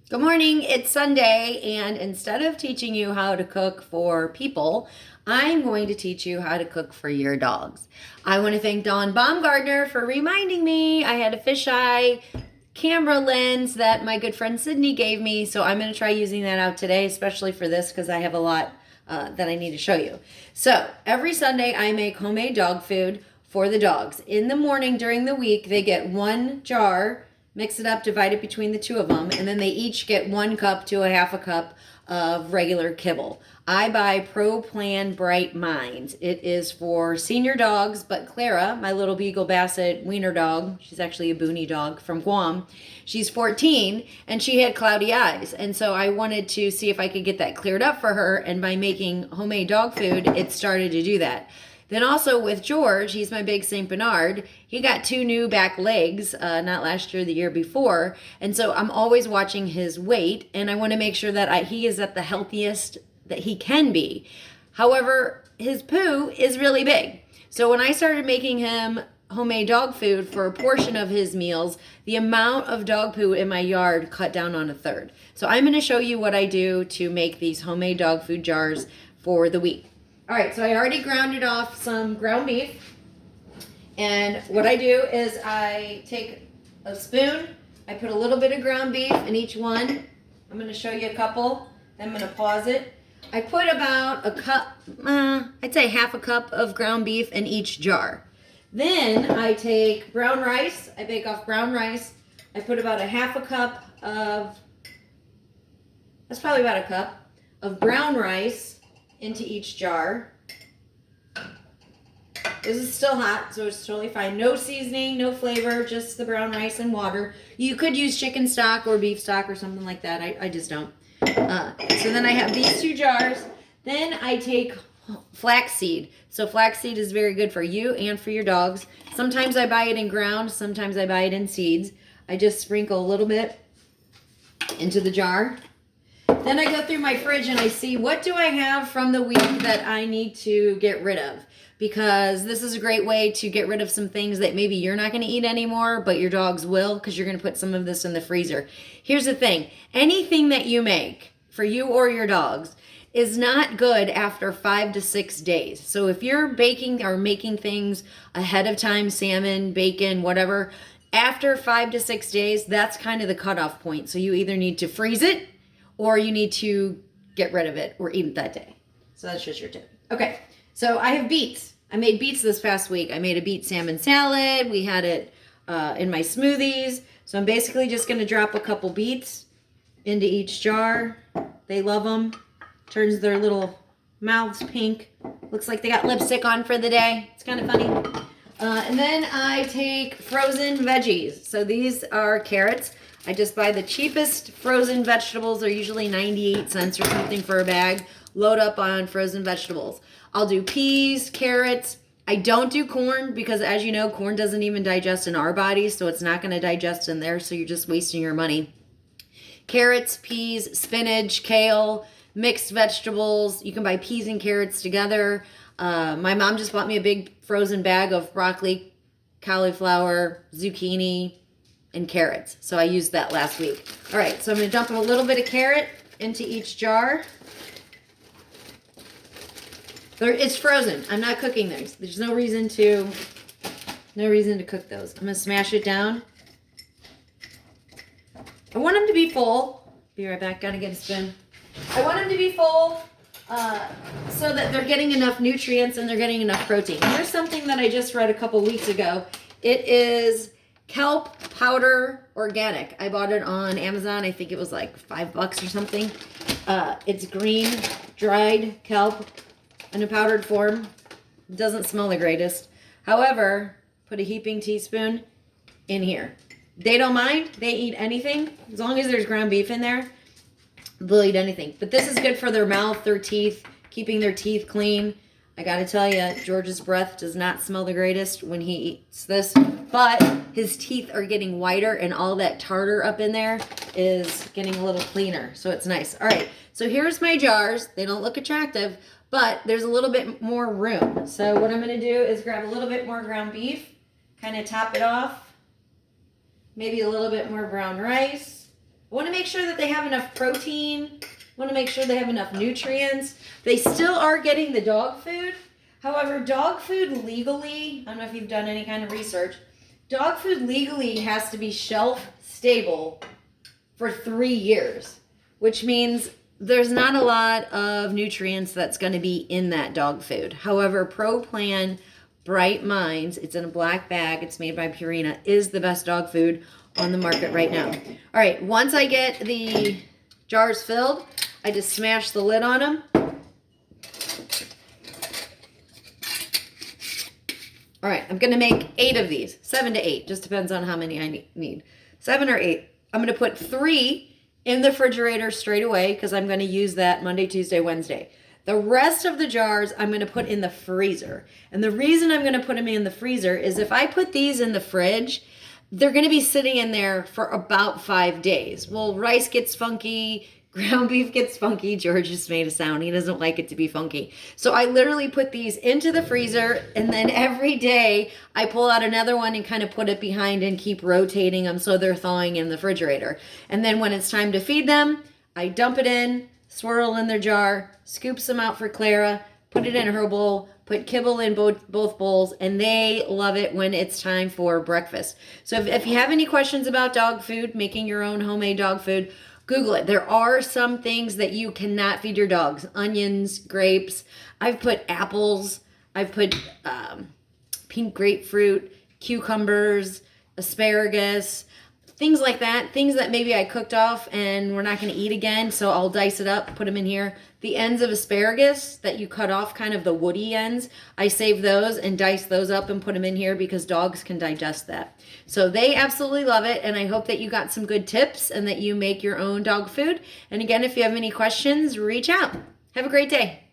Good morning, it's Sunday, and instead of teaching you how to cook for people, I'm going to teach you how to cook for your dogs. I want to thank Dawn Baumgardner for reminding me I had a fisheye camera lens that my good friend Sydney gave me, so I'm going to try using that out today, especially for this because I have a lot that I need to show you. So every Sunday I make homemade dog food for the dogs. In the morning during the week, they get one jar, mix it up, divide it between the two of them, and then they each get 1 cup to a half a cup of regular kibble. I buy Pro Plan Bright Minds. It is for senior dogs, but Clara, my little Beagle Basset wiener dog, she's actually a Boonie dog from Guam. She's 14 and she had cloudy eyes. And so I wanted to see if I could get that cleared up for her. And by making homemade dog food, it started to do that. Then also with George, he's my big St. Bernard. He got 2 new back legs, not last year, the year before. And so I'm always watching his weight, and I want to make sure that he is at the healthiest that he can be. However, his poo is really big. So when I started making him homemade dog food for a portion of his meals, the amount of dog poo in my yard cut down on a third. So I'm going to show you what I do to make these homemade dog food jars for the week. All right, so I already grounded off some ground beef. And what I do is I take a spoon, I put a little bit of ground beef in each one. I'm going to show you a couple. Then I'm going to pause it. I put about a cup, I'd say half a cup of ground beef in each jar. Then I take brown rice. I bake off brown rice. I put about a half a cup of, that's probably about a cup, of brown rice into each jar. This is still hot, so it's totally fine. No seasoning, no flavor, just the brown rice and water. You could use chicken stock or beef stock or something like that. I just don't. So then I have these 2 jars. Then I take flaxseed. So flaxseed is very good for you and for your dogs. Sometimes I buy it in ground, sometimes I buy it in seeds. I just sprinkle a little bit into the jar. Then I go through my fridge and I see what do I have from the week that I need to get rid of. Because this is a great way to get rid of some things that maybe you're not going to eat anymore, but your dogs will, because you're going to put some of this in the freezer. Here's the thing. Anything that you make for you or your dogs is not good after 5 to 6 days. So if you're baking or making things ahead of time, salmon, bacon, whatever, after 5 to 6 days, that's kind of the cutoff point. So you either need to freeze it or you need to get rid of it or eat it that day. So that's just your tip. Okay, so I have beets. I made beets this past week. I made a beet salmon salad. We had it in my smoothies. So I'm basically just going to drop a couple beets into each jar. They love them. Turns their little mouths pink. Looks like they got lipstick on for the day. It's kind of funny. And then I take frozen veggies. So these are carrots. I just buy the cheapest frozen vegetables. They're usually 98 cents or something for a bag. Load up on frozen vegetables. I'll do peas, carrots. I don't do corn because, as you know, corn doesn't even digest in our bodies, so it's not going to digest in there, so you're just wasting your money. Carrots, peas, spinach, kale, mixed vegetables. You can buy peas and carrots together. My mom just bought me a big frozen bag of broccoli, cauliflower, zucchini, and carrots. So I used that last week. All right, so I'm going to dump a little bit of carrot into each jar. It's frozen. I'm not cooking those. There's no reason to cook those. I'm going to smash it down. I want them to be full. Be right back. Gotta get a spoon. I want them to be full so that they're getting enough nutrients and they're getting enough protein. Here's something that I just read a couple weeks ago. It is kelp powder organic. I bought it on Amazon. I think it was like $5 or something. It's green, dried kelp in a powdered form. It doesn't smell the greatest. However, put a heaping teaspoon in here. They don't mind. They eat anything. As long as there's ground beef in there, they'll eat anything. But this is good for their mouth, their teeth, keeping their teeth clean. I gotta tell you, George's breath does not smell the greatest when he eats this, but his teeth are getting whiter and all that tartar up in there is getting a little cleaner. So it's nice. All right, so here's my jars. They don't look attractive, but there's a little bit more room. So what I'm gonna do is grab a little bit more ground beef, kind of top it off. Maybe a little bit more brown rice. I want to make sure that they have enough protein. I want to make sure they have enough nutrients. They still are getting the dog food. However, dog food legally, I don't know if you've done any kind of research, dog food legally has to be shelf stable for 3 years, which means there's not a lot of nutrients that's going to be in that dog food. However, Pro Plan Bright Minds, it's in a black bag, it's made by Purina, is the best dog food on the market right now. All right, once I get the jars filled, I just smash the lid on them. All right, I'm going to make 8 of these, 7 to 8, just depends on how many I need. 7 or 8. I'm going to put 3 in the refrigerator straight away because I'm going to use that Monday, Tuesday, Wednesday. The rest of the jars I'm going to put in the freezer. And the reason I'm going to put them in the freezer is if I put these in the fridge, they're going to be sitting in there for about 5 days. Well, rice gets funky, ground beef gets funky. George just made a sound. He doesn't like it to be funky. So I literally put these into the freezer, and then every day I pull out another one and kind of put it behind and keep rotating them so they're thawing in the refrigerator. And then when it's time to feed them, I dump it in, swirl in their jar, scoop some out for Clara, put it in her bowl, put kibble in both bowls, and they love it when it's time for breakfast. So if you have any questions about dog food, making your own homemade dog food, Google it. There are some things that you cannot feed your dogs. Onions, grapes. I've put apples. I've put pink grapefruit, cucumbers, asparagus, things like that. Things that maybe I cooked off and we're not going to eat again. So I'll dice it up, put them in here. The ends of asparagus that you cut off, kind of the woody ends, I save those and dice those up and put them in here because dogs can digest that. So they absolutely love it, and I hope that you got some good tips and that you make your own dog food. And again, if you have any questions, reach out. Have a great day.